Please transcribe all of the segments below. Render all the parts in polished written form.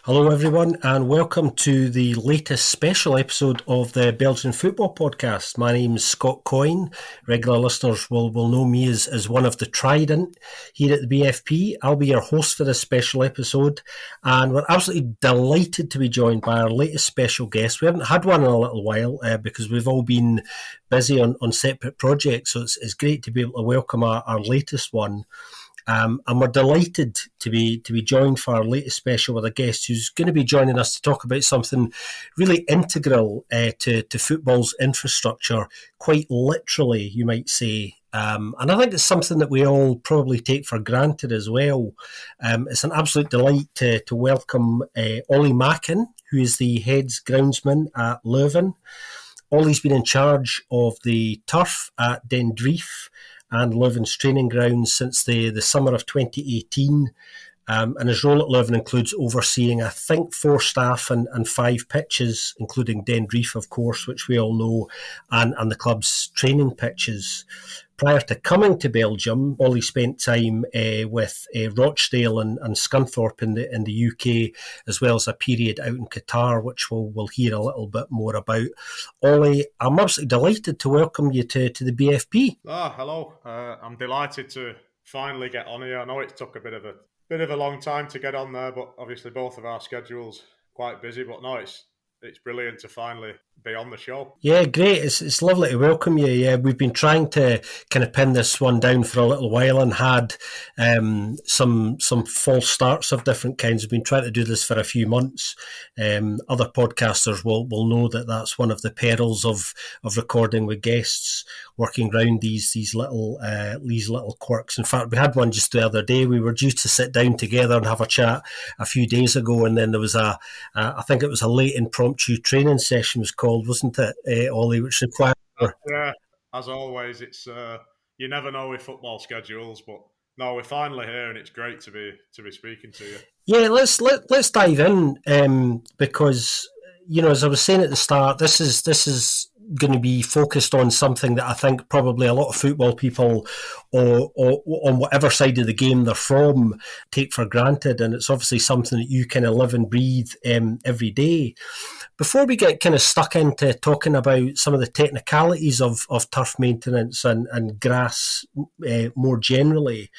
Hello, everyone, and welcome to the latest special episode of the Belgian Football Podcast. My name's Scott Coyne. Regular listeners will know me as one of the trident here at the BFP. I'll be your host for this special episode, and we're absolutely delighted to be joined by our latest special guest. We haven't had one in a little while because we've all been busy on separate projects, so it's great to be able to welcome our latest one. And we're delighted to be joined for our latest special with a guest who's going to be joining us to talk about something really integral to football's infrastructure, quite literally, you might say. And I think it's something that we all probably take for granted as well. It's an absolute delight to welcome Oli Makin, who is the head's groundsman at Leuven. Oli's been in charge of the turf at Den Drief and Leuven's training grounds since the summer of 2018. And his role at Leuven includes overseeing, I think, 4 staff and 5 pitches, including Den Drief, of course, which we all know, and the club's training pitches. Prior to coming to Belgium, Ollie spent time with Rochdale and Scunthorpe in the UK, as well as a period out in Qatar, which we'll hear a little bit more about. Ollie, I'm absolutely delighted to welcome you to the BFP. Hello. I'm delighted to finally get on here. I know it took a bit of a long time to get on there, but obviously both of our schedules quite busy. But no, it's brilliant to finally be on the show. Yeah, great. It's lovely to welcome you. Yeah, we've been trying to kind of pin this one down for a little while and had some false starts of different kinds. We've been trying to do this for a few months. Other podcasters will know that that's one of the perils of recording with guests, working around these little quirks. In fact, we had one just the other day. We were due to sit down together and have a chat a few days ago, and then there was I think it was a late impromptu training session was called, wasn't it, Ollie, which required... Yeah, as always, it's you never know with football schedules, but no, we're finally here, and it's great to be speaking to you. Yeah, let's dive in because as I was saying at the start, this is going to be focused on something that I think probably a lot of football people, or on whatever side of the game they're from, take for granted, and it's obviously something that you kind of live and breathe every day. Before we get kind of stuck into talking about some of the technicalities of turf maintenance and grass more generally,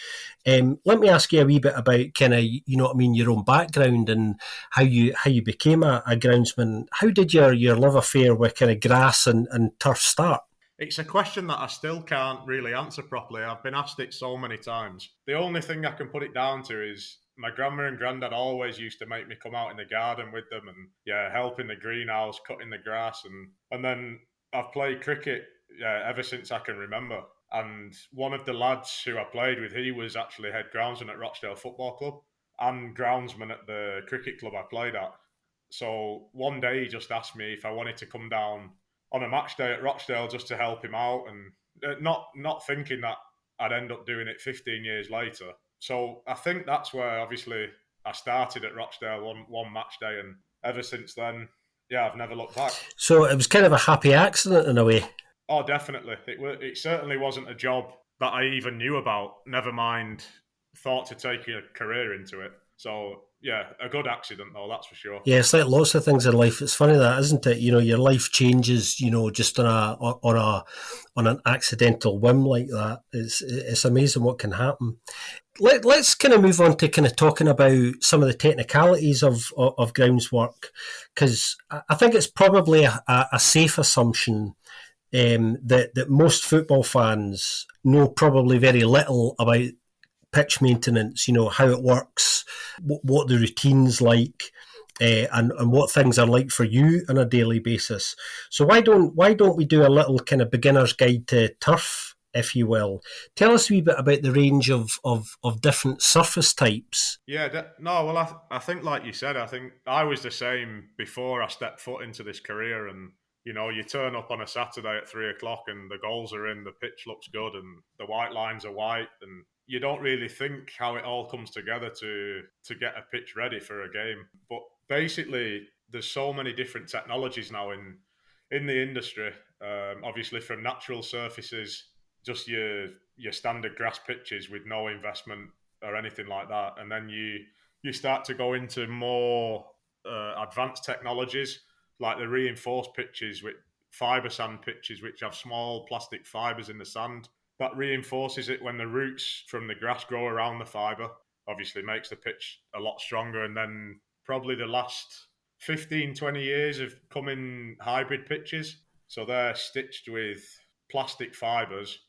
let me ask you a wee bit about kind of, your own background and how you became a groundsman. How did your love affair with kind of grass and turf start? It's a question that I still can't really answer properly. I've been asked it so many times. The only thing I can put it down to is my grandma and granddad always used to make me come out in the garden with them and help in the greenhouse, cutting the grass, and then I've played cricket ever since I can remember. And one of the lads who I played with, he was actually head groundsman at Rochdale Football Club and groundsman at the cricket club I played at. So one day he just asked me if I wanted to come down on a match day at Rochdale just to help him out, and not thinking that I'd end up doing it 15 years later. So I think that's where obviously I started at Rochdale one match day, and ever since then, I've never looked back. So it was kind of a happy accident in a way. Oh, definitely. It certainly wasn't a job that I even knew about, never mind thought to take a career into it. So, a good accident, though, that's for sure. Yeah, it's like lots of things in life. It's funny that, isn't it? Your life changes, just on an accidental whim like that. It's amazing what can happen. Let's kind of move on to kind of talking about some of the technicalities of grounds work, because I think it's probably a safe assumption that most football fans know probably very little about pitch maintenance, how it works, what the routine's like, and what things are like for you on a daily basis. So why don't we do a little kind of beginner's guide to turf, if you will? Tell us a wee bit about the range of different surface types. I think like you said, I think I was the same before I stepped foot into this career, and you turn up on a Saturday at 3:00 and the goals are in, the pitch looks good, and the white lines are white, and you don't really think how it all comes together to get a pitch ready for a game. But basically, there's so many different technologies now in the industry. Obviously, from natural surfaces, just your standard grass pitches with no investment or anything like that, and then you start to go into more advanced technologies like the reinforced pitches with fibre sand pitches, which have small plastic fibres in the sand. That reinforces it when the roots from the grass grow around the fibre. Obviously, makes the pitch a lot stronger. And then probably the last 15, 20 years have come in hybrid pitches. So they're stitched with plastic fibres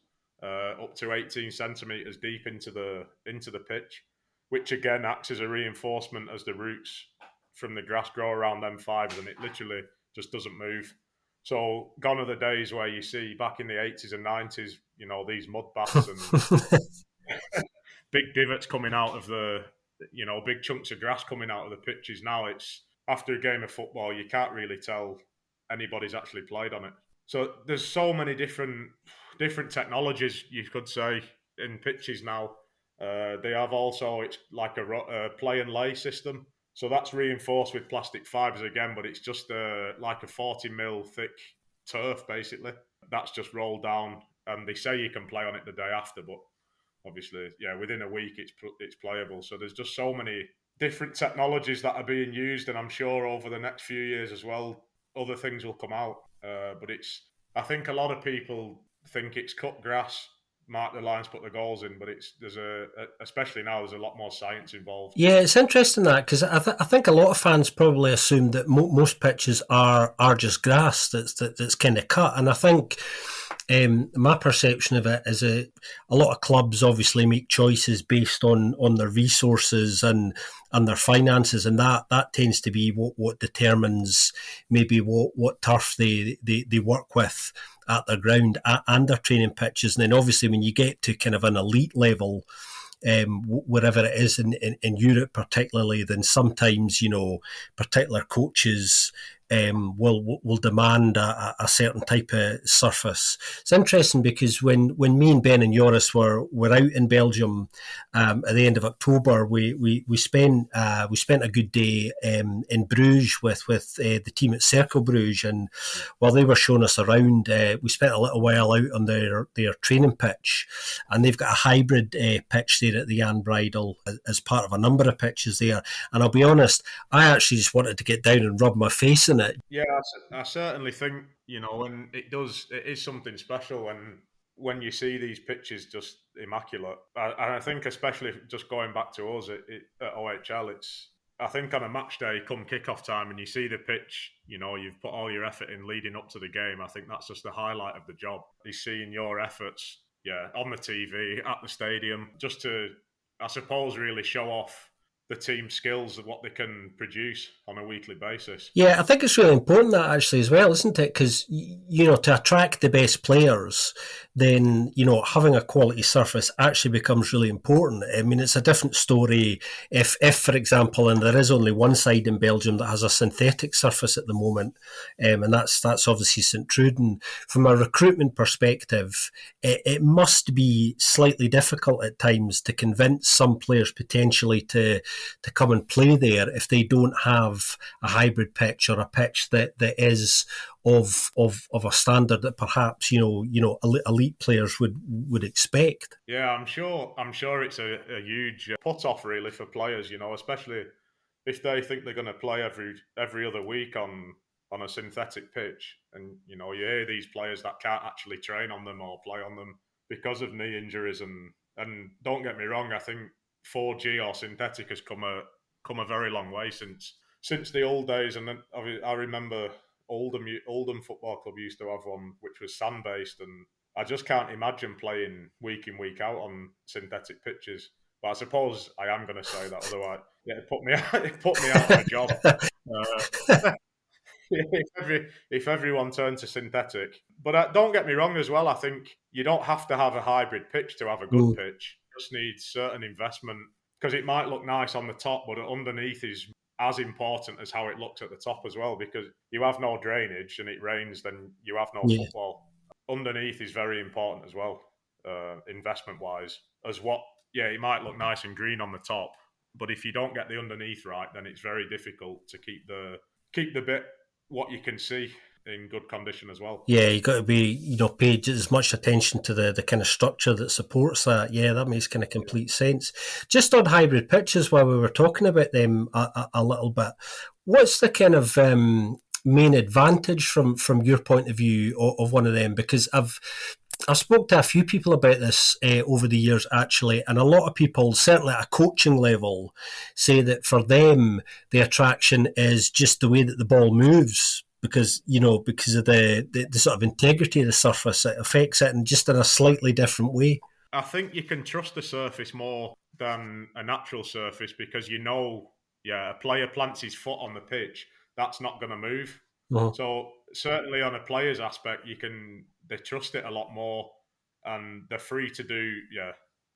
up to 18 centimetres deep into the pitch, which again acts as a reinforcement as the roots from the grass grow around them fibres, and it literally just doesn't move. So gone are the days where you see back in the 80s and 90s, these mud baths and big divots coming out of big chunks of grass coming out of the pitches. Now it's after a game of football, you can't really tell anybody's actually played on it. So there's so many different technologies, you could say, in pitches now. They have also, it's like a play and lay system. So that's reinforced with plastic fibres again, but it's just like a 40 mil thick turf, basically. That's just rolled down, and they say you can play on it the day after, but obviously, within a week it's playable. So there's just so many different technologies that are being used, and I'm sure over the next few years as well, other things will come out. But I think a lot of people think it's cut grass, mark the lines, put the goals in, but especially now, there's a lot more science involved. Yeah, it's interesting that, because I think a lot of fans probably assume that most pitches are just grass that's kind of cut, and I think my perception of it is a lot of clubs obviously make choices based on their resources and their finances, and that tends to be what determines maybe what turf they work with at their ground and their training pitches. And then obviously when you get to kind of an elite level, wherever it is in Europe particularly, then sometimes, particular coaches will demand a certain type of surface. It's interesting because when me and Ben and Joris were out in Belgium at the end of October, we spent a good day in Bruges with the team at Cercle Bruges, and while they were showing us around, we spent a little while out on their training pitch, and they've got a hybrid pitch there at the Jan Bridle as part of a number of pitches there. And I'll be honest, I actually just wanted to get down and rub my face in it. Yeah, I certainly think, when it is something special when you see these pitches just immaculate. And I think especially just going back to us at OHL, I think on a match day, come kickoff time, and you see the pitch, you've put all your effort in leading up to the game. I think that's just the highlight of the job, is seeing your efforts, on the TV, at the stadium, just to, I suppose, really show off the team's skills of what they can produce on a weekly basis. Yeah, I think it's really important that actually as well, isn't it? Because, to attract the best players, then, having a quality surface actually becomes really important. I mean, it's a different story if for example, and there is only one side in Belgium that has a synthetic surface at the moment, and that's obviously St. Truden. From a recruitment perspective, it must be slightly difficult at times to convince some players potentially to come and play there if they don't have a hybrid pitch or a pitch that is of a standard that perhaps elite players would expect. Yeah, I'm sure it's a huge put off really for players, especially if they think they're going to play every other week on a synthetic pitch, and you hear these players that can't actually train on them or play on them because of knee injuries, and don't get me wrong, I think 4G or synthetic has come a very long way since the old days. And then I remember Oldham Football Club used to have one which was sand based, and I just can't imagine playing week in week out on synthetic pitches. But I suppose I am going to say that, otherwise it put me out of a job. If everyone turned to synthetic. But don't get me wrong as well, I think you don't have to have a hybrid pitch to have a good pitch. You just need certain investment, because it might look nice on the top, but underneath is as important as how it looks at the top as well, because you have no drainage and it rains, then you have no football. Underneath is very important as well, investment-wise, it might look nice and green on the top, but if you don't get the underneath right, then it's very difficult to keep the bit what you can see in good condition as well. Yeah, you got to be, paid as much attention to the kind of structure that supports that. Yeah, that makes kind of complete sense. Just on hybrid pitches, while we were talking about them a little bit, what's the kind of main advantage from your point of view of one of them? Because I've spoke to a few people about this over the years, actually, and a lot of people, certainly at a coaching level, say that for them the attraction is just the way that the ball moves, because because of the sort of integrity of the surface, it affects it in just in a slightly different way. I think you can trust the surface more than a natural surface because yeah, a player plants his foot on the pitch, that's not going to move. Uh-huh. So certainly on a player's aspect, they trust it a lot more, and they're free to do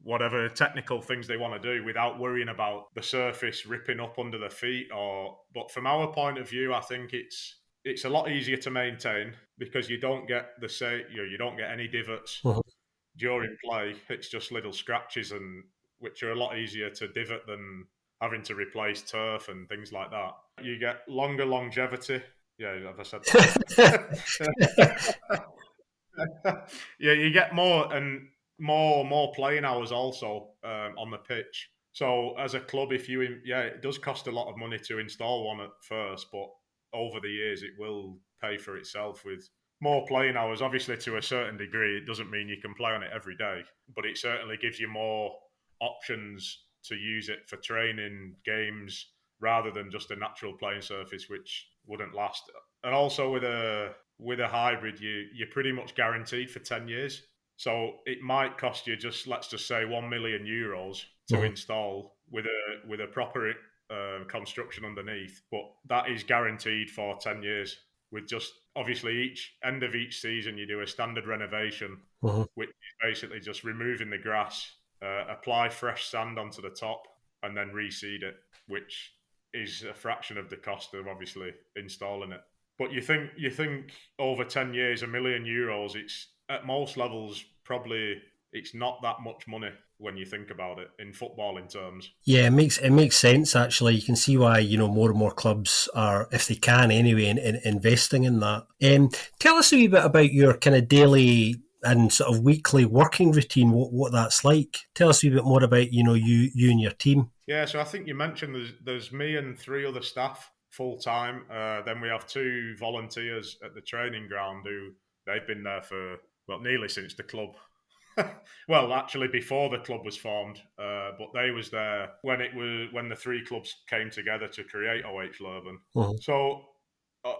whatever technical things they want to do without worrying about the surface ripping up under their feet. But from our point of view, I think it's a lot easier to maintain because you don't get you don't get any divots Uh-huh. during play. It's just little scratches, and which are a lot easier to divot than having to replace turf and things like that. You get longer longevity. Yeah, have I said that? Yeah, you get more playing hours also on the pitch. So as a club, it does cost a lot of money to install one at first, but over the years it will pay for itself with more playing hours. Obviously, to a certain degree, it doesn't mean you can play on it every day, but it certainly gives you more options to use it for training games rather than just a natural playing surface, which wouldn't last. And also with a hybrid, you're pretty much guaranteed for 10 years. So it might cost you let's just say €1 million to Uh-huh. install with a proper construction underneath, but that is guaranteed for 10 years. With just obviously each end of each season, you do a standard renovation, Uh-huh. which is basically just removing the grass, apply fresh sand onto the top, and then reseed it, which is a fraction of the cost of obviously installing it. But you think over 10 years, €1 million, it's at most levels probably it's not that much money when you think about it in footballing terms. Yeah, it makes sense actually. You can see why more and more clubs are, if they can anyway, in investing in that. Tell us a wee bit about your kind of daily and sort of weekly working routine. What that's like. Tell us a wee bit more about you and your team. Yeah, so I think you mentioned there's me and three other staff full time. Then we have two volunteers at the training ground who they've been there for nearly since the club. Well, actually, before the club was formed, but they was there when the three clubs came together to create OH Leuven. Uh-huh. So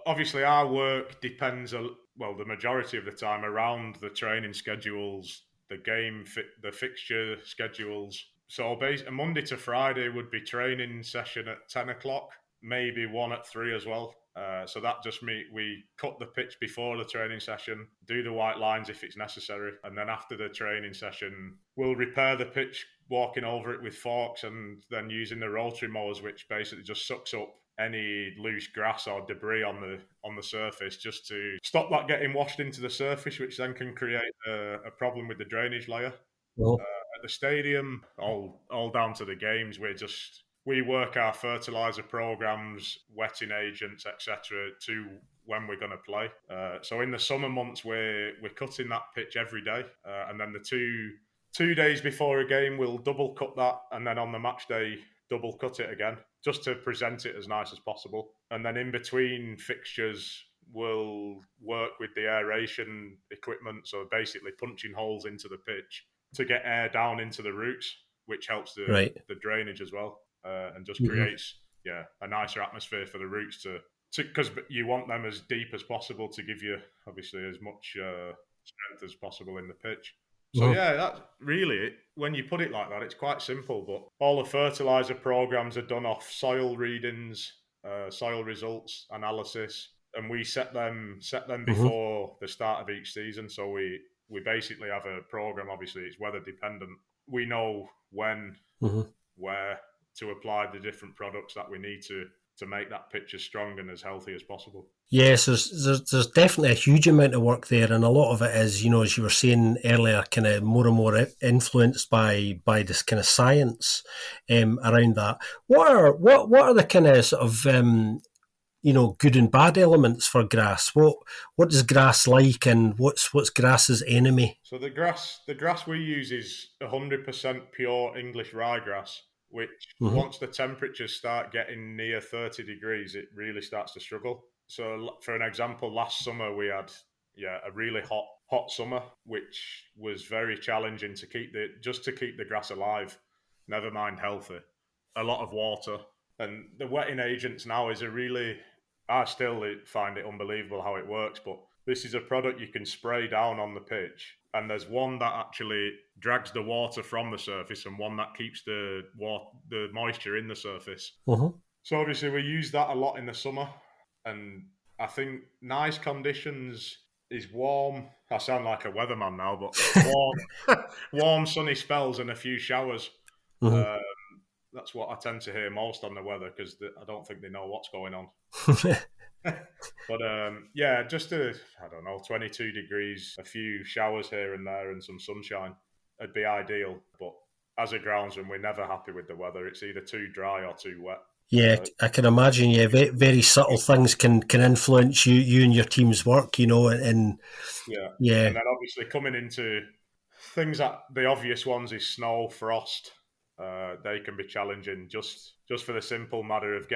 obviously, our work depends the majority of the time around the training schedules, the fixture schedules. So basically, Monday to Friday would be training session at 10 o'clock, maybe one at 3 as well. So that just we cut the pitch before the training session, do the white lines if it's necessary, and then after the training session, we'll repair the pitch, walking over it with forks, and then using the rotary mowers, which basically just sucks up any loose grass or debris on the surface, just to stop that getting washed into the surface, which then can create a problem with the drainage layer. Well, At the stadium, all down to the games, we work our fertilizer programs, wetting agents, etc., to when we're going to play. So in the summer months, we're cutting that pitch every day, and then the two days before a game, we'll double cut that, and then on the match day, double cut it again, just to present it as nice as possible. And then in between fixtures, we'll work with the aeration equipment, so basically punching holes into the pitch to get air down into the roots, which helps right. the drainage as well, and just Mm-hmm. creates a nicer atmosphere for the roots to because you want them as deep as possible to give you obviously as much strength as possible in the pitch. So Mm-hmm. yeah, that's really it. When you put it like that, it's quite simple. But all the fertilizer programs are done off soil readings, soil results analysis, and we set them Mm-hmm. before the start of each season. So we basically have a program. Obviously, it's weather dependent. We know when, Mm-hmm. where to apply the different products that we need to make that pitch as strong and as healthy as possible. Yes, there's definitely a huge amount of work there, and a lot of it is, as you were saying earlier, kind of more and more influenced by this kind of science around that. What are the kind of sort of good and bad elements for grass? What is grass like, and what's grass's enemy? So the grass we use is 100% pure English ryegrass. which Mm-hmm. once the temperatures start getting near 30 degrees, it really starts to struggle. So, for an example, last summer we had a really hot summer, which was very challenging to keep the grass alive. Never mind healthy. A lot of water, and the wetting agents now is a really. I still find it unbelievable how it works, but this is a product you can spray down on the pitch, and there's one that actually drags the water from the surface, and one that keeps the moisture in the surface. Mm-hmm. So obviously we use that a lot in the summer, and I think nice conditions is warm. I sound like a weatherman now, but warm sunny spells and a few showers. Mm-hmm. That's what I tend to hear most on the weather, because I don't think they know what's going on. But just I don't know, 22 degrees, a few showers here and there, and some sunshine. It'd be ideal. But as a groundsman, we're never happy with the weather. It's either too dry or too wet. Yeah, I can imagine. Yeah, very, very subtle things can influence you and your team's work. And and then obviously coming into things that the obvious ones is snow, frost. They can be challenging just for the simple matter of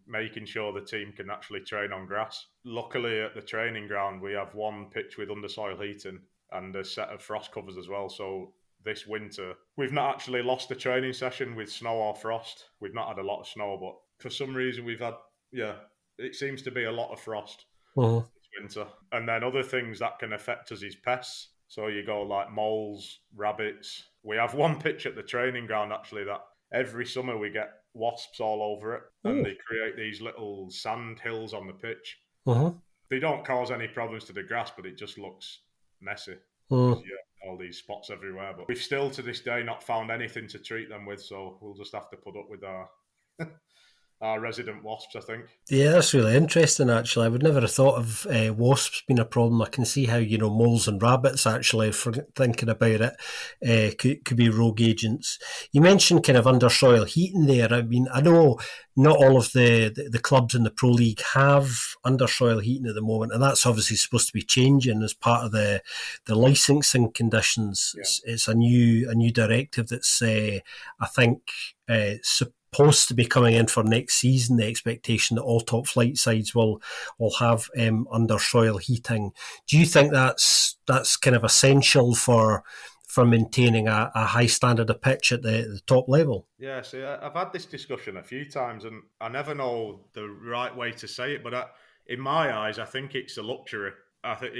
making sure the team can actually train on grass. Luckily, at the training ground, we have one pitch with undersoil heating and a set of frost covers as well. So this winter, we've not actually lost a training session with snow or frost. We've not had a lot of snow, but for some reason we've had, it seems to be a lot of frost this winter. And then other things that can affect us is pests. So you go like moles, rabbits. We have one pitch at the training ground actually that every summer we get wasps all over it, and they create these little sand hills on the pitch. They don't cause any problems to the grass, but it just looks messy. All these spots everywhere. But we've still to this day not found anything to treat them with, so we'll just have to put up with our resident wasps, I think. Yeah, that's really interesting, actually. I would never have thought of wasps being a problem. I can see how, moles and rabbits, actually, for thinking about it, could be rogue agents. You mentioned kind of undersoil heating there. I mean, I know not all of the clubs in the Pro League have undersoil heating at the moment, and that's obviously supposed to be changing as part of the licensing conditions. Yeah. It's a new directive that's, I think, supposed to be coming in for next season. The expectation that all top flight sides will have undersoil heating. Do you think that's kind of essential for maintaining a high standard of pitch at the top level? Yeah, see, I've had this discussion a few times, and I never know the right way to say it. But in my eyes, I think it's a luxury. I think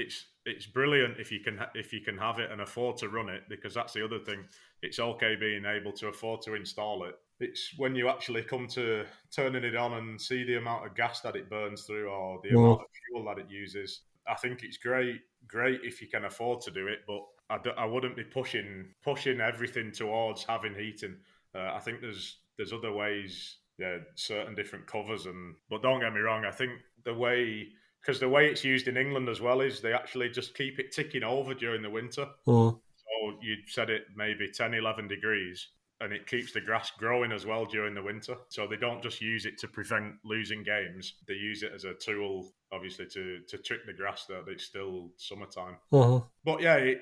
it's brilliant if you can have it and afford to run it, because that's the other thing. It's okay being able to afford to install it. It's when you actually come to turning it on and see the amount of gas that it burns through, or the amount of fuel that it uses. I think it's great if you can afford to do it, but I wouldn't be pushing everything towards having heating. I think there's other ways, certain different covers, but don't get me wrong, I think the way it's used in England as well is they actually just keep it ticking over during the winter. So you said it maybe 10, 11 degrees, and it keeps the grass growing as well during the winter. So they don't just use it to prevent losing games. They use it as a tool, obviously, to trick the grass that it's still summertime. But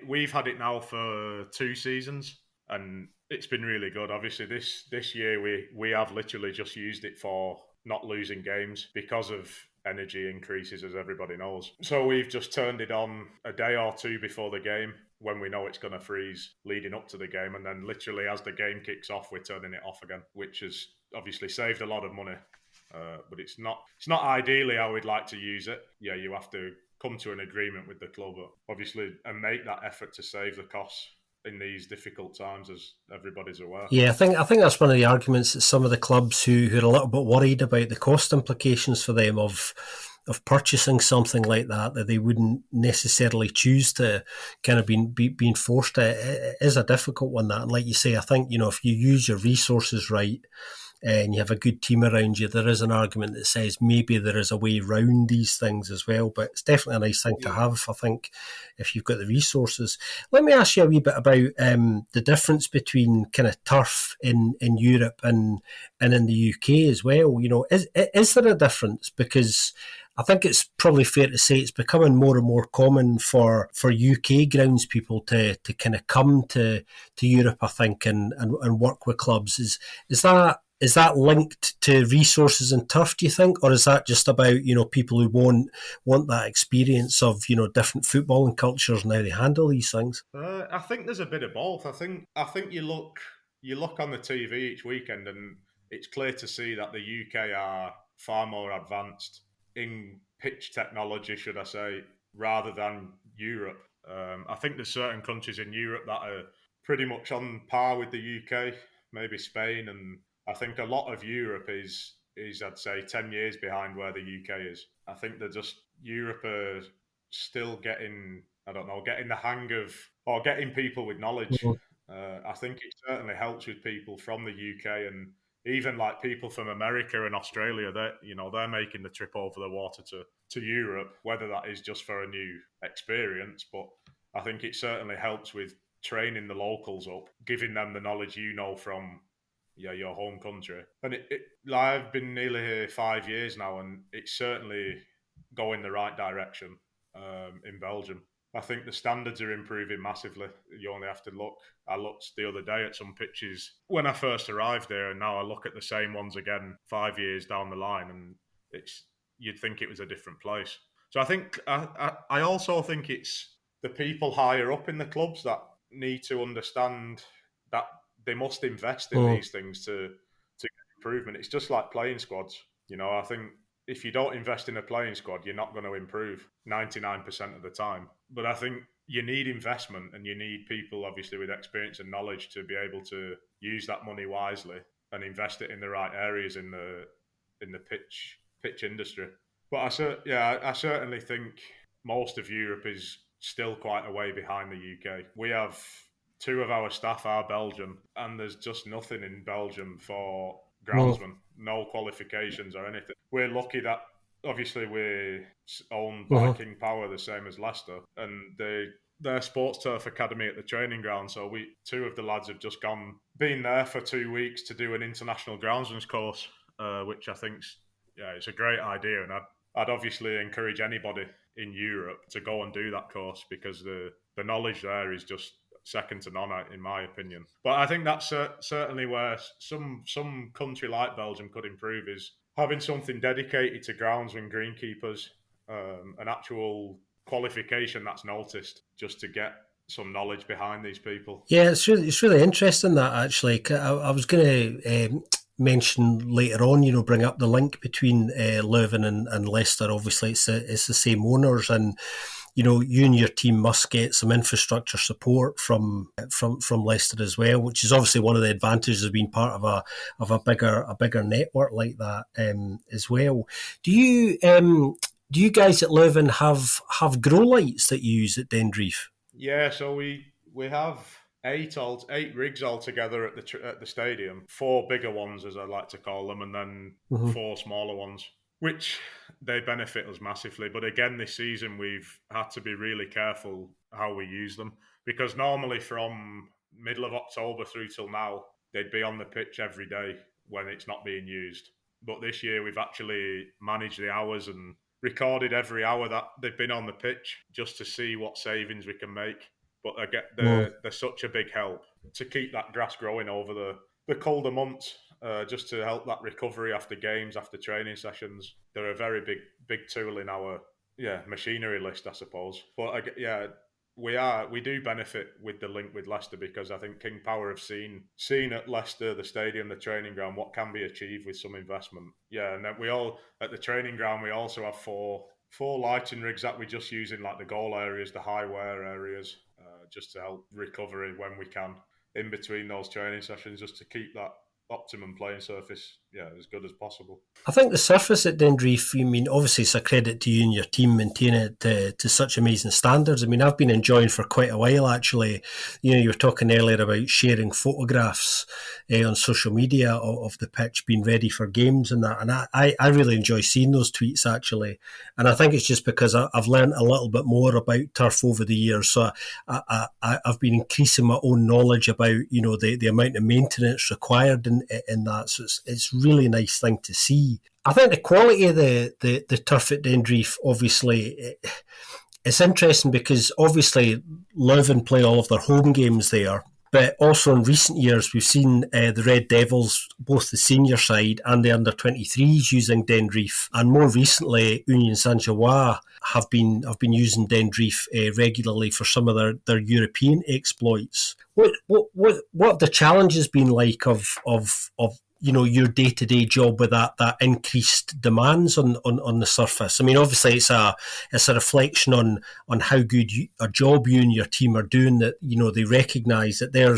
we've had it now for 2 seasons, and it's been really good. Obviously, this year we have literally just used it for not losing games because of energy increases, as everybody knows. So we've just turned it on a day or two before the game, when we know it's going to freeze leading up to the game, and then literally as the game kicks off, we're turning it off again, which has obviously saved a lot of money. But it's not ideally how we'd like to use it. Yeah, you have to come to an agreement with the club, obviously, and make that effort to save the costs in these difficult times, as everybody's aware. Yeah, I think that's one of the arguments that some of the clubs who are a little bit worried about the cost implications for them of purchasing something like that they wouldn't necessarily choose to kind of being forced to. It is a difficult one, that. And like you say, I think, if you use your resources right and you have a good team around you, there is an argument that says maybe there is a way around these things as well. But it's definitely a nice thing to have, I think, if you've got the resources. Let me ask you a wee bit about the difference between kind of turf in Europe and in the UK as well. Is there a difference? Because I think it's probably fair to say it's becoming more and more common for UK grounds people to kind of come to Europe, I think, and work with clubs. Is that linked to resources and turf, do you think, or is that just about, people who want that experience of, different footballing cultures and how they handle these things? I think there's a bit of both. I think you look on the TV each weekend, and it's clear to see that the UK are far more advanced in pitch technology, should I say, rather than Europe. I think there's certain countries in Europe that are pretty much on par with the UK, maybe Spain, and I think a lot of Europe is I'd say 10 years behind where the UK is. I think they're just Europe are still getting, I don't know, getting the hang of, or getting people with knowledge. Mhm. I think it certainly helps with people from the UK, and even like people from America and Australia. They're making the trip over the water to Europe, whether that is just for a new experience. But I think it certainly helps with training the locals up, giving them the knowledge from your home country. And I've been nearly here 5 years now, and it's certainly going the right direction in Belgium. I think the standards are improving massively. You only have to look. I looked the other day at some pitches when I first arrived there, and now I look at the same ones again 5 years down the line, and you'd think it was a different place. So I think I also think it's the people higher up in the clubs that need to understand that they must invest in Mm. these things to get improvement. It's just like playing squads. I think if you don't invest in a playing squad, you're not going to improve 99% of the time. But I think you need investment, and you need people, obviously, with experience and knowledge to be able to use that money wisely and invest it in the right areas in the pitch industry. But I certainly think most of Europe is still quite a way behind the UK. We have two of our staff are Belgian, and there's just nothing in Belgium for Mm. groundsmen, no qualifications or anything. We're lucky that obviously we're owned by Mhm. King Power, the same as Leicester, and their sports turf academy at the training ground. So two of the lads have just been there for 2 weeks to do an international groundsman's course, which I think's it's a great idea, and I'd obviously encourage anybody in Europe to go and do that course, because the knowledge there is just second to none, in my opinion. But I think that's certainly where some country like Belgium could improve, is having something dedicated to groundsmen, greenkeepers, an actual qualification that's noticed, just to get some knowledge behind these people. Yeah, it's really interesting that actually. I was going to mention later on, bring up the link between Leuven and Leicester. Obviously, it's the same owners, and you and your team must get some infrastructure support from Leicester as well, which is obviously one of the advantages of being part of a bigger network like that as well. Do you guys at Leuven have grow lights that you use at Dendreef? Yeah, so we have eight rigs altogether at the stadium. Four bigger ones, as I like to call them, and then Mm-hmm. four smaller ones, which they benefit us massively. But again, this season we've had to be really careful how we use them, because normally from middle of October through till now, they'd be on the pitch every day when it's not being used. But this year we've actually managed the hours and recorded every hour that they've been on the pitch, just to see what savings we can make. But they're such a big help to keep that grass growing over the colder months, just to help that recovery after games, after training sessions. They're a very big tool in our machinery list, I suppose. But we do benefit with the link with Leicester, because I think King Power have seen at Leicester, the stadium, the training ground, what can be achieved with some investment. Yeah, and then we all at the training ground, we also have four lighting rigs that we just use in like the goal areas, the high wear areas, just to help recovery when we can in between those training sessions, just to keep that optimum playing surface as good as possible. I think the surface at Dendreef, obviously it's a credit to you and your team maintaining it to such amazing standards. I've been enjoying for quite a while, actually. You were talking earlier about sharing photographs on social media of the pitch being ready for games and that. And I really enjoy seeing those tweets, actually. And I think it's just because I've learned a little bit more about turf over the years. So I've been increasing my own knowledge about, the amount of maintenance required in that. So it's really nice thing to see. I think the quality of the turf at Dendreef, obviously, it's interesting because obviously Leuven play all of their home games there. But also in recent years, we've seen the Red Devils, both the senior side and the under-23s, using Dendreef, and more recently, Union Saint-Gilloise have been using Dendreef regularly for some of their European exploits. What have the challenges been like of your day to day job with that increased demands on the surface? I mean, obviously it's a reflection on how good a job you and your team are doing. That they recognise that there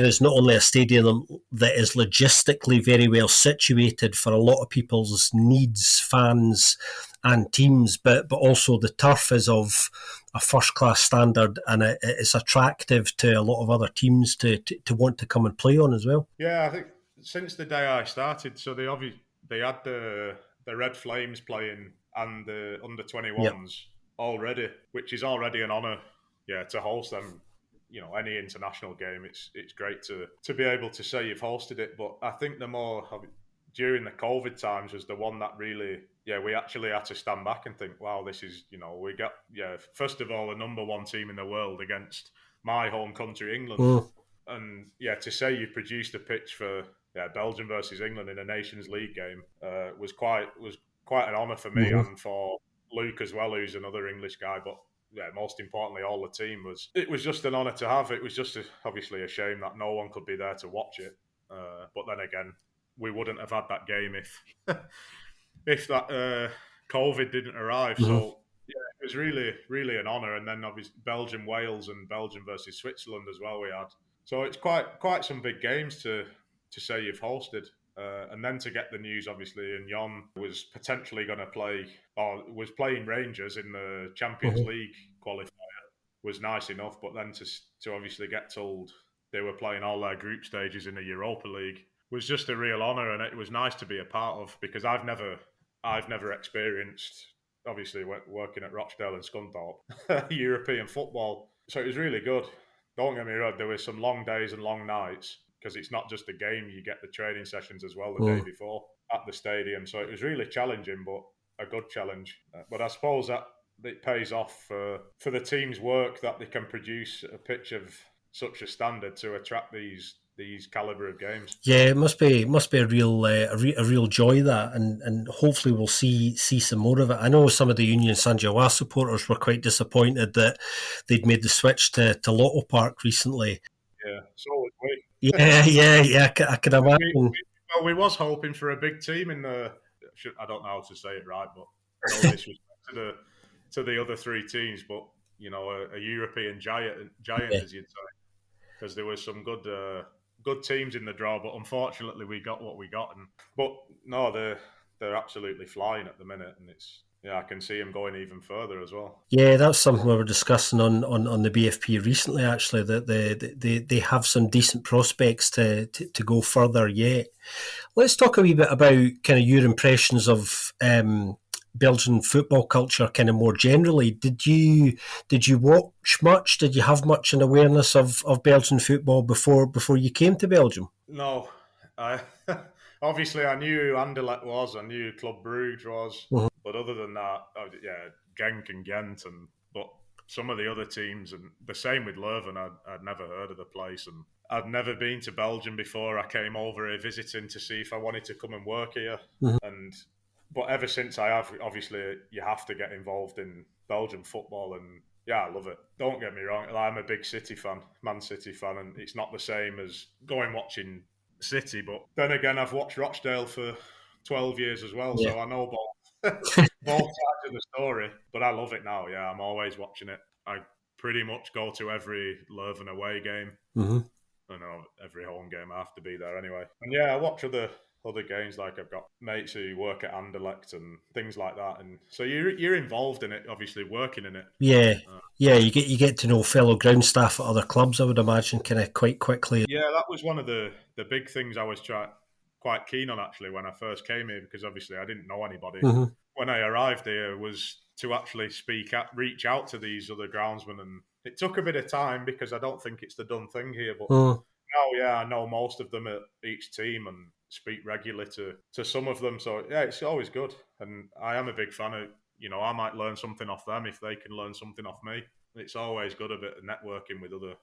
is not only a stadium that is logistically very well situated for a lot of people's needs, fans and teams, but also the turf is of a first class standard, and it's attractive to a lot of other teams to want to come and play on as well. Yeah, I think since the day I started, so they had the Red Flames playing and the under Yeah. 21s already, which is already an honour. Yeah, to host them, any international game, it's great to be able to say you've hosted it. But I think the more during the COVID times was the one that really, we actually had to stand back and think, wow, this is, we got, first of all, the number one team in the world against my home country, England. Mm. And to say you produced a pitch for Belgium versus England in a Nations League game was quite an honour for me and for Luke as well, who's another English guy. But most importantly, all the team it was just an honour to have. It was just obviously a shame that no one could be there to watch it. But then again, we wouldn't have had that game if that COVID didn't arrive. So it was really, really an honour. And then obviously Belgium, Wales, and Belgium versus Switzerland as well. We had. So it's quite some big games to say you've hosted. And then to get the news, obviously, and Jon was potentially going to play, or was playing Rangers in the Champions League qualifier, was nice enough. But then to obviously get told they were playing all their group stages in the Europa League was just a real honour, and it was nice to be a part of, because I've never experienced, obviously working at Rochdale and Scunthorpe, European football. So it was really good. Don't get me wrong, there were some long days and long nights, because it's not just a game, you get the training sessions as well the day before at the stadium. So it was really challenging, but a good challenge. But I suppose that it pays off for the team's work, that they can produce a pitch of such a standard to attract these calibre of games. Yeah, it must be a real joy, that, and hopefully we'll see some more of it. I know some of the Union Saint-Gilloise supporters were quite disappointed that they'd made the switch to Lotto Park recently. Yeah, so was we. Yeah. I can imagine. We was hoping for a big team in the. I don't know how to say it right, but no disrespect to the other three teams, but a European giant, as you'd say, because there were some good teams in the draw, but unfortunately we got what we got. But no, they're absolutely flying at the minute, and I can see them going even further as well. Yeah, that's something we were discussing on the BFP recently, actually, that they have some decent prospects to go further yet. Let's talk a wee bit about kind of your impressions of Belgian football culture, kind of more generally. Did you watch much? Did you have much an awareness of Belgian football before you came to Belgium? No, I obviously I knew who Anderlecht was, I knew who Club Brugge was, but other than that, Genk and Ghent, but some of the other teams, and the same with Leuven, I'd never heard of the place, and I'd never been to Belgium before. I came over here visiting to see if I wanted to come and work here, but ever since I have, obviously, you have to get involved in Belgian football, and I love it. Don't get me wrong, I'm a big City fan, Man City fan, and it's not the same as going watching City, but then again, I've watched Rochdale for 12 years as well, so I know both sides of the story, but I love it now. Yeah, I'm always watching it. I pretty much go to every Leuven away game. I know every home game I have to be there anyway. And I watch other games, like I've got mates who work at Anderlecht and things like that, and so you're involved in it, obviously working in it. You get to know fellow ground staff at other clubs, I would imagine, kind of quite quickly. Yeah, that was one of the big things I was quite keen on, actually, when I first came here, because obviously I didn't know anybody. When I arrived here, was to actually reach out to these other groundsmen, and it took a bit of time because I don't think it's the done thing here, but now, I know most of them at each team, and speak regularly to some of them. So yeah, it's always good, and I am a big fan of. I might learn something off them if they can learn something off me. It's always good, a bit of networking with other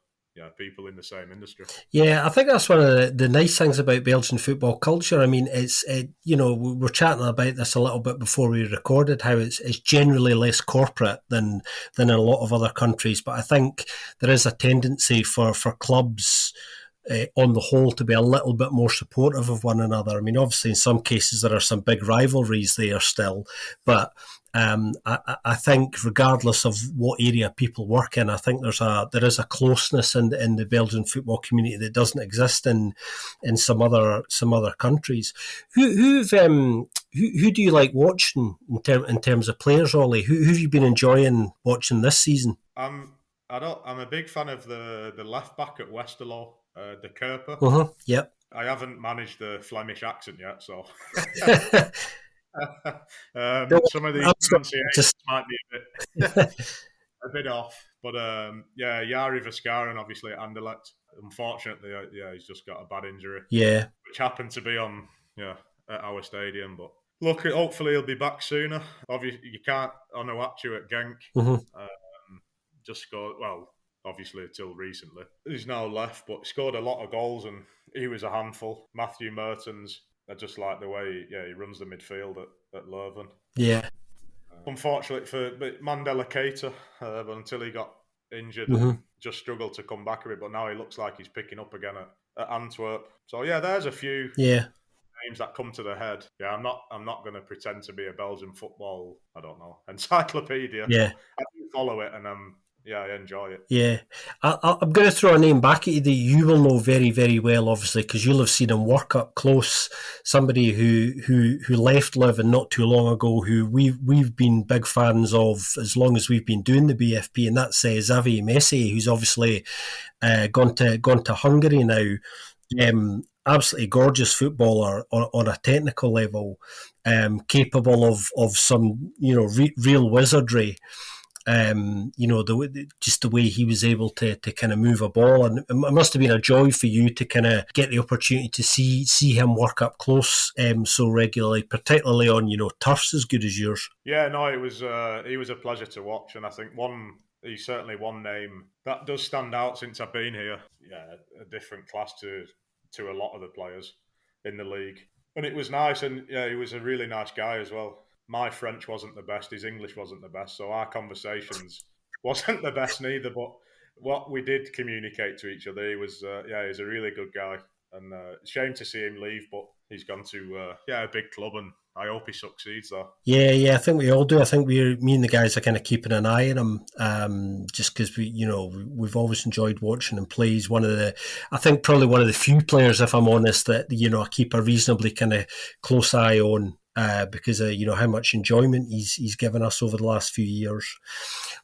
people in the same industry. Yeah, I think that's one of the nice things about Belgian football culture. I mean, we're chatting about this a little bit before we recorded, how it's generally less corporate than in a lot of other countries. But I think there is a tendency for clubs, on the whole, to be a little bit more supportive of one another. I mean, obviously, in some cases there are some big rivalries there still, but I think regardless of what area people work in, I think there is a closeness in the Belgian football community that doesn't exist in some other countries. Who do you like watching in terms of players, Ollie? Who have you been enjoying watching this season? I'm a big fan of the left back at Westerlo, De Kerper. Yep. I haven't managed the Flemish accent yet, so some of these pronunciations might be a bit off. But Jari Vaskaren, obviously at Anderlecht. Unfortunately, he's just got a bad injury. Yeah. Which happened to be on at our stadium. But look, hopefully he'll be back sooner. Obviously, you can't Onuachu at Genk. Just scored, well, obviously until recently. He's now left, but scored a lot of goals and he was a handful. Matthew Mertens, I just like the way he runs the midfield at Leuven. Yeah. Unfortunately for Mandela Keita, until he got injured and just struggled to come back a bit, but now he looks like he's picking up again at Antwerp. So yeah, there's a few names that come to the head. Yeah, I'm not going to pretend to be a Belgian football, I don't know, encyclopedia. Yeah. I do follow it and I enjoy it. Yeah. I'm going to throw a name back at you that you will know very, very well, obviously, because you'll have seen him work up close. Somebody who left Leuven not too long ago, who we've been big fans of as long as we've been doing the BFP, and that's Xavi Messi, who's obviously gone to Hungary now. Absolutely gorgeous footballer on a technical level, capable of some real wizardry. Just the way he was able to kind of move a ball, and it must have been a joy for you to kind of get the opportunity to see him work up close so regularly, particularly on turfs as good as yours. Yeah, no, it was he was a pleasure to watch, and I think he's certainly one name that does stand out since I've been here. Yeah, a different class to a lot of the players in the league, and it was nice, and yeah, he was a really nice guy as well. My French wasn't the best, his English wasn't the best, so our conversations wasn't the best neither, but what we did communicate to each other, he was he's a really good guy, and shame to see him leave, but he's gone to a big club, and I hope he succeeds there. Yeah, I think we all do. I think me and the guys are kind of keeping an eye on him, just because we've always enjoyed watching him play. He's I think probably one of the few players, if I'm honest, that I keep a reasonably kind of close eye on. Because of how much enjoyment he's given us over the last few years.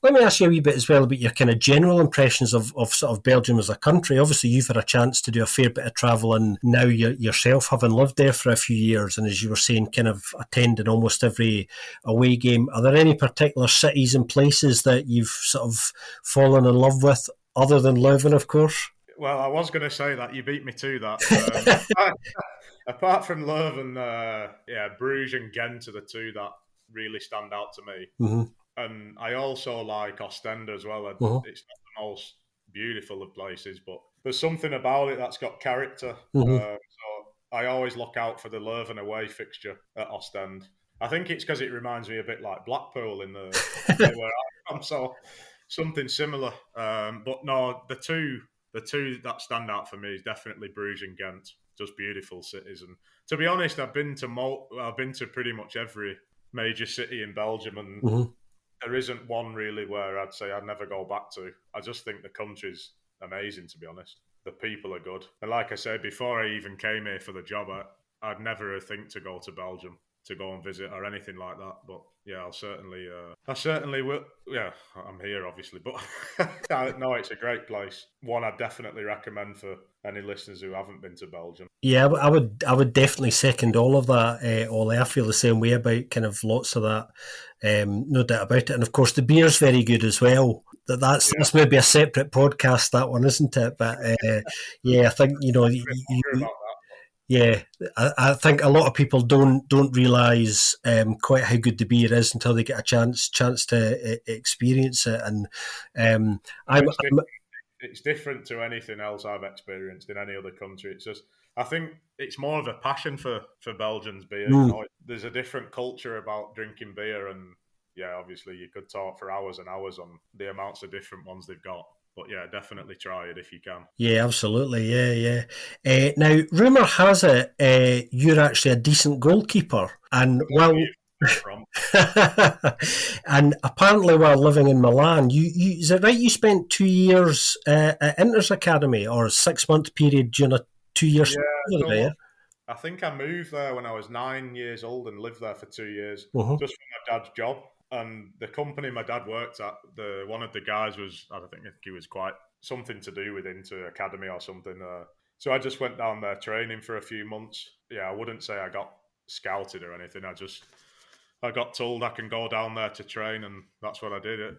Let me ask you a wee bit as well about your kind of general impressions of sort of Belgium as a country. Obviously, you've had a chance to do a fair bit of travelling now yourself, having lived there for a few years, and as you were saying, kind of attending almost every away game. Are there any particular cities and places that you've sort of fallen in love with, other than Leuven, of course? Well, I was going to say that. You beat me to that. Apart from Leuven, Bruges and Ghent are the two that really stand out to me. Mm-hmm. And I also like Ostend as well. It's not the most beautiful of places, but there's something about it that's got character. So I always look out for the Leuven away fixture at Ostend. I think it's because it reminds me a bit like Blackpool in the where I am. So something similar. But no, the two that stand out for me is definitely Bruges and Ghent. Just beautiful cities, and to be honest, I've been to pretty much every major city in Belgium, and there isn't one really where I'd say I'd never go back to. I just think the country's amazing, to be honest. The people are good, and like I said before, I even came here for the job. I'd never think to go to Belgium to go and visit or anything like that. But yeah, I certainly will. Yeah, I'm here obviously, but no, it's a great place. One I definitely recommend for any listeners who haven't been to Belgium. Yeah, I would definitely second all of that, Ollie. I feel the same way about kind of lots of that. No doubt about it. And of course, the beer's very good as well. That's maybe a separate podcast, that one, isn't it? But yeah, I think Yeah, I think a lot of people don't realise quite how good the beer is until they get a chance to experience it. And No, I'm, it's different to anything else I've experienced in any other country. It's just I think it's more of a passion for Belgians beer. You mm, know, there's a different culture about drinking beer, and yeah, obviously you could talk for hours and hours on the amounts of different ones they've got. But yeah, definitely try it if you can. yeah, absolutely, yeah, yeah. Now, rumour has it you're actually a decent goalkeeper, and Where are well. you from? And apparently, while living in Milan, you is it right? You spent 2 years at Inter's Academy, or a 6 month period during a 2 year Yeah, over so there. I think I moved there when I was 9 years old and lived there for 2 years, Uh-huh. just for my dad's job. And the company my dad worked at, the one of the guys was, I think he was quite something to do with Inter Academy or something. So I just went down there training for a few months. Yeah, I wouldn't say I got scouted or anything. I got told I can go down there to train, and that's what I did. It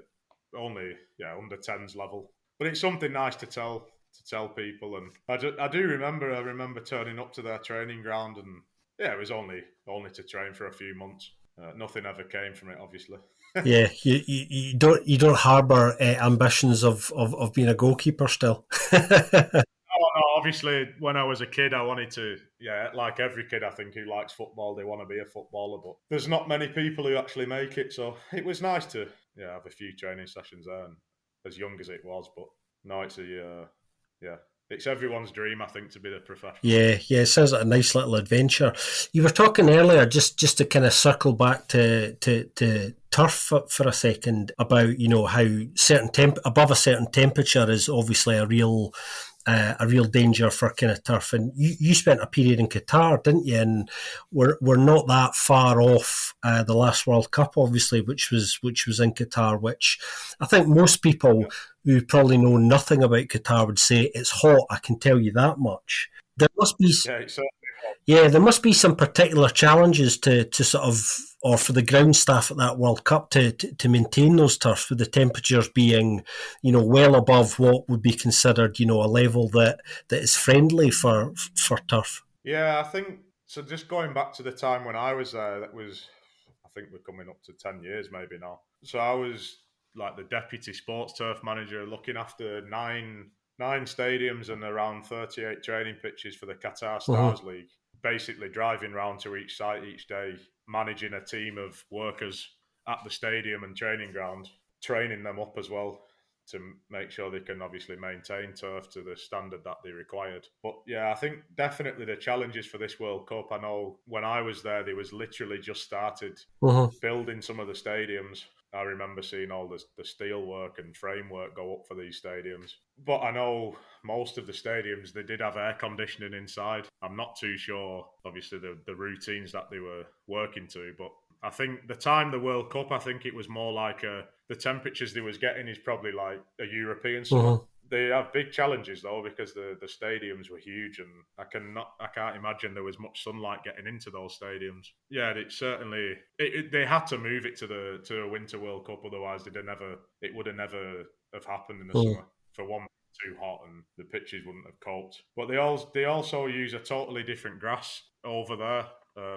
only under tens level, but it's something nice to tell people. And I remember turning up to their training ground, and yeah, it was only to train for a few months. Nothing ever came from it, obviously. Yeah, you don't harbour ambitions of being a goalkeeper still. Oh, no, obviously, when I was a kid, I wanted to, yeah, like every kid, I think, who likes football, they want to be a footballer, but there's not many people who actually make it, so it was nice to, yeah, have a few training sessions there, and as young as it was, but no, yeah, it's everyone's dream, I think, to be the professional. Yeah, yeah, it sounds like a nice little adventure. You were talking earlier, just to kind of circle back to turf for a second, about how certain above a certain temperature is obviously a real danger for kind of turf. And you spent a period in Qatar, didn't you? And we're not that far off the last World Cup, obviously, which was in Qatar. Which I think most people who probably know nothing about Qatar would say it's hot. I can tell you that much. There must be Yeah, it's certainly was. yeah, there must be some particular challenges to sort of, or for the ground staff at that World Cup to maintain those turfs, with the temperatures being, well above what would be considered, a level that is friendly for turf. Yeah, I think so. Just going back to the time when I was there, I think we're coming up to 10 years maybe now. So I was like the deputy sports turf manager looking after nine stadiums and around 38 training pitches for the Qatar Uh-huh. Stars League. Basically driving round to each site each day, managing a team of workers at the stadium and training ground, training them up as well to make sure they can obviously maintain turf to the standard that they required. But yeah, I think definitely the challenges for this World Cup. I know when I was there, they was literally just started Uh-huh. building some of the stadiums. I remember seeing all the steel work and framework go up for these stadiums. But I know most of the stadiums, they did have air conditioning inside. I'm not too sure, obviously, the routines that they were working to, but I think the time the World Cup, I think it was more like the temperatures they was getting is probably like a European summer. Uh-huh. They have big challenges though because the stadiums were huge, and I can't imagine there was much sunlight getting into those stadiums. Yeah, they had to move it to a Winter World Cup, otherwise it would have never have happened in the Uh-huh. summer. For one, too hot and the pitches wouldn't have coped. But they also use a totally different grass over there,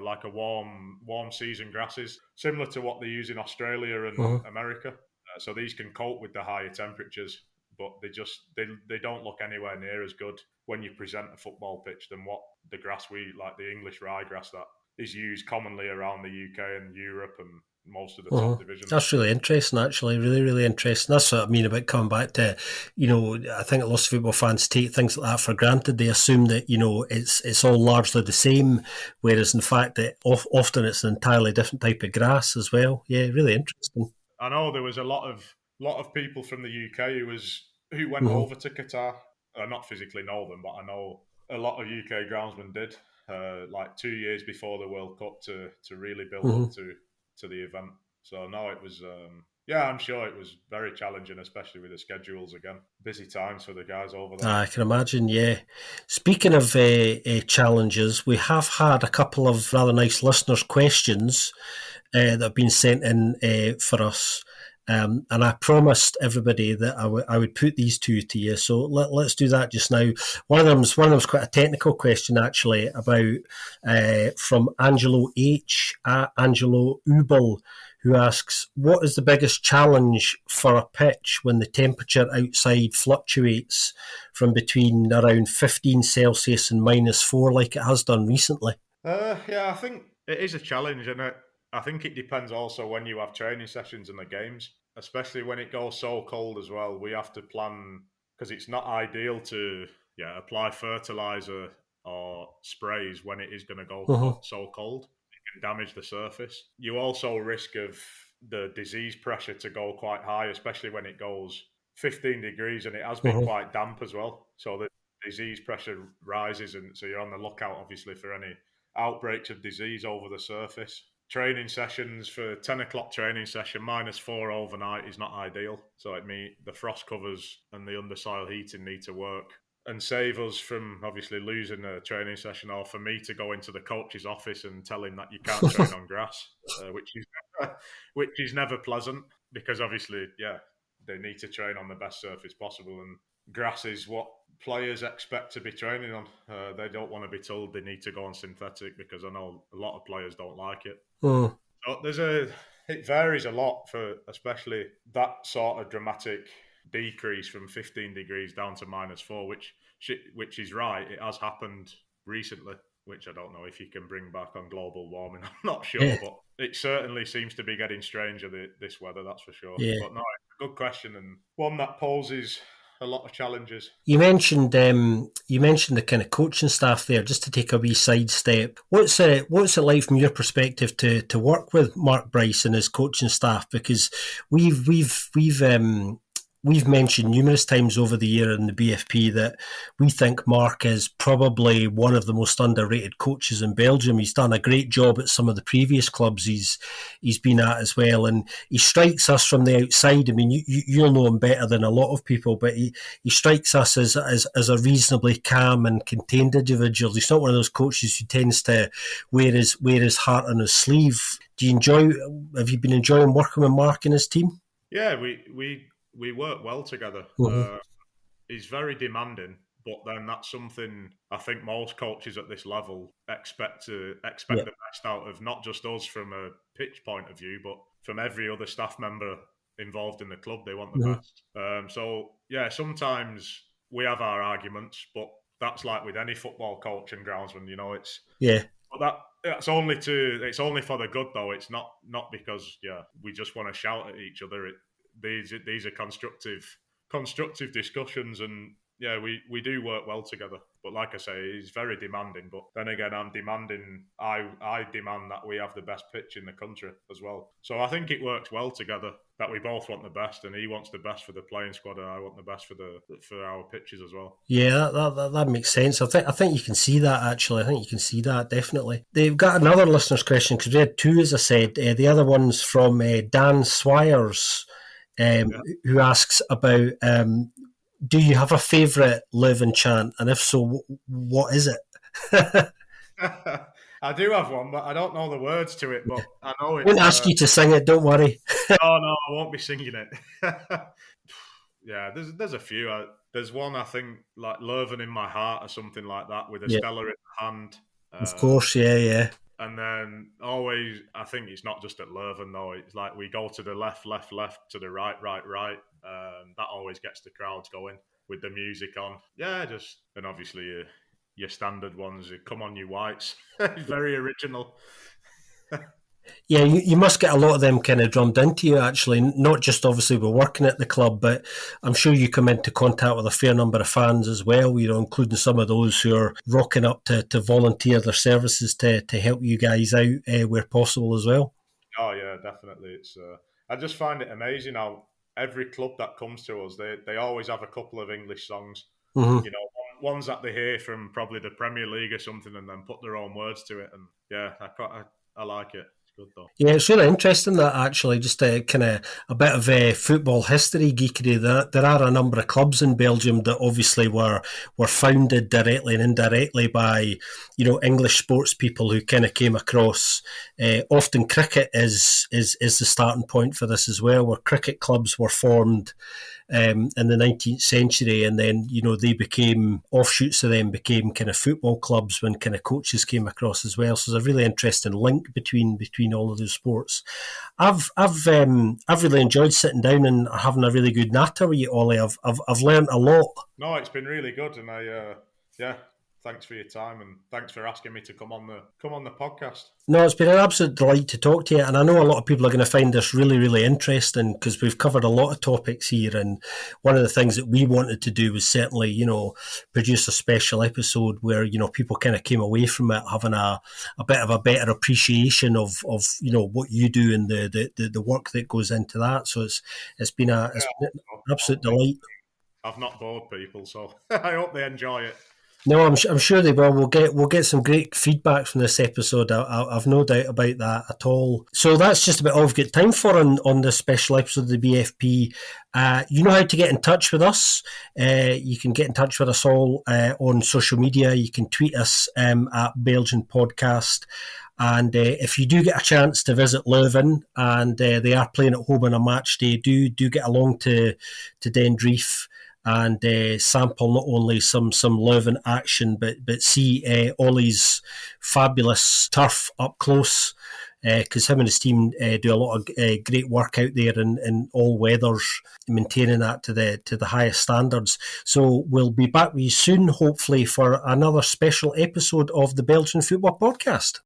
like a warm season grasses, similar to what they use in Australia and Uh-huh. America. So these can cope with the higher temperatures, but they don't look anywhere near as good when you present a football pitch than what the grass we like the English ryegrass that is used commonly around the UK and Europe and most of the Uh-huh. top divisions. That's really interesting, actually. Really, really interesting. That's what I mean about coming back to, I think lots of football fans take things like that for granted. They assume that, it's all largely the same, whereas in fact, often it's an entirely different type of grass as well. Yeah, really interesting. I know there was a lot of people from the UK who went Uh-huh. over to Qatar. I not physically know them, but I know a lot of UK groundsmen did. Like 2 years before the World Cup to really build Uh-huh. up to the event. So no, it was yeah, I'm sure it was very challenging, especially with the schedules again. Busy times for the guys over there. I can imagine, yeah. Speaking of challenges, we have had a couple of rather nice listeners' questions that have been sent in for us. And I promised everybody that I would put these two to you. So let's do that just now. One of them's quite a technical question actually about from Angelo H. Angelo Ubel, who asks, what is the biggest challenge for a pitch when the temperature outside fluctuates from between around 15 Celsius and -4 like it has done recently? Yeah, I think it is a challenge, and I think it depends also when you have training sessions and the games, especially when it goes so cold as well. We have to plan because it's not ideal to apply fertilizer or sprays when it is going to go Uh-huh, so cold. It can damage the surface. You also risk of the disease pressure to go quite high, especially when it goes 15 degrees and it has been uh-huh, quite damp as well. So the disease pressure rises, and so you're on the lookout, obviously, for any outbreaks of disease over the surface. Training sessions for 10 o'clock training session, -4 overnight is not ideal. So it means the frost covers and the undersoil heating need to work and save us from obviously losing a training session, or for me to go into the coach's office and tell him that you can't train on grass, which is never pleasant because obviously, they need to train on the best surface possible, and grass is what players expect to be training on. They don't want to be told they need to go on synthetic because I know a lot of players don't like it. uh, So it varies a lot for especially that sort of dramatic decrease from 15 degrees down to -4, which is right. It has happened recently, which I don't know if you can bring back on global warming. I'm not yeah, sure, but it certainly seems to be getting stranger this weather. That's for sure. yeah. But no, it's a good question and one that poses a lot of challenges. You mentioned the kind of coaching staff there. Just to take a wee sidestep, what's it like from your perspective to work with Mark Bryce and his coaching staff? Because we've mentioned numerous times over the year in the BFP that we think Mark is probably one of the most underrated coaches in Belgium. He's done a great job at some of the previous clubs he's been at as well, and he strikes us from the outside. I mean, you'll know him better than a lot of people, but he strikes us as a reasonably calm and contained individual. He's not one of those coaches who tends to wear his heart on his sleeve. Have you been enjoying working with Mark and his team? Yeah, we work well together. Mm-hmm. He's very demanding, but then that's something I think most coaches at this level expect Yeah. the best out of not just us from a pitch point of view, but from every other staff member involved in the club. They want the Mm-hmm. best. So yeah, sometimes we have our arguments, but that's like with any football coach and groundsman. It's Yeah. but it's only for the good though. It's not because we just want to shout at each other. These are constructive discussions, and we do work well together. But like I say, he's very demanding. But then again, I'm demanding. I demand that we have the best pitch in the country as well. So I think it works well together. That we both want the best, and he wants the best for the playing squad, and I want the best for our pitches as well. Yeah, that makes sense. I think you can see that actually. I think you can see that definitely. They've got another listener's question because we had two, as I said. The other one's from Dan Swires, Yeah. who asks about do you have a favourite Leuven chant, and if so, what is it? I do have one, but I don't know the words to it. But I know I won't it's. ask you to sing it. Don't worry. Oh no, I won't be singing it. Yeah, there's a few. There's one I think like "Leuven in My Heart" or something like that with a Yeah, Stella in the hand. of course. Yeah, yeah, And then always, I think it's not just at Leuven though. It's like we go to the left, left, left, to the right, right, right. That always gets the crowds going with the music on. Yeah, just and obviously your standard ones. Come on, you whites. Very original. yeah. You must get a lot of them kind of drummed into you. Actually, not just obviously we're working at the club, but I'm sure you come into contact with a fair number of fans as well. Including some of those who are rocking up to volunteer their services to help you guys out where possible as well. Oh yeah, definitely. It's I just find it amazing how every club that comes to us, they always have a couple of English songs. Mm-hmm. Ones that they hear from probably the Premier League or something, and then put their own words to it. And yeah, I like it. Good though. Yeah, it's really interesting that actually, just a kind of a bit of football history geekery. There are a number of clubs in Belgium that obviously were founded directly and indirectly by, English sports people who kind of came across. Often cricket is the starting point for this as well, where cricket clubs were formed in the 19th century, and then they became offshoots of them became kind of football clubs when kind of coaches came across as well. So there's a really interesting link between all of those sports. I've really enjoyed sitting down and having a really good natter with you, Ollie. I've learned a lot. No, it's been really good, and thanks for your time, and thanks for asking me to come on the podcast. No, it's been an absolute delight to talk to you, and I know a lot of people are going to find this really, really interesting because we've covered a lot of topics here, and one of the things that we wanted to do was certainly, produce a special episode where, people kind of came away from it having a bit of a better appreciation of what you do and the work that goes into that. So it's been an absolute delight. I've not bored people, so I hope they enjoy it. No, I'm sure they will. We'll get some great feedback from this episode. I've no doubt about that at all. So that's just about all we've got time for on this special episode of the BFP. You know how to get in touch with us. You can get in touch with us all on social media. You can tweet us at Belgian Podcast. And if you do get a chance to visit Leuven and they are playing at home on a match day, do get along to Den Drief and sample not only some Leuven action, but see Oli's fabulous turf up close, because him and his team do a lot of great work out there in all weathers, maintaining that to the highest standards. So we'll be back with you soon, hopefully, for another special episode of the Belgian Football Podcast.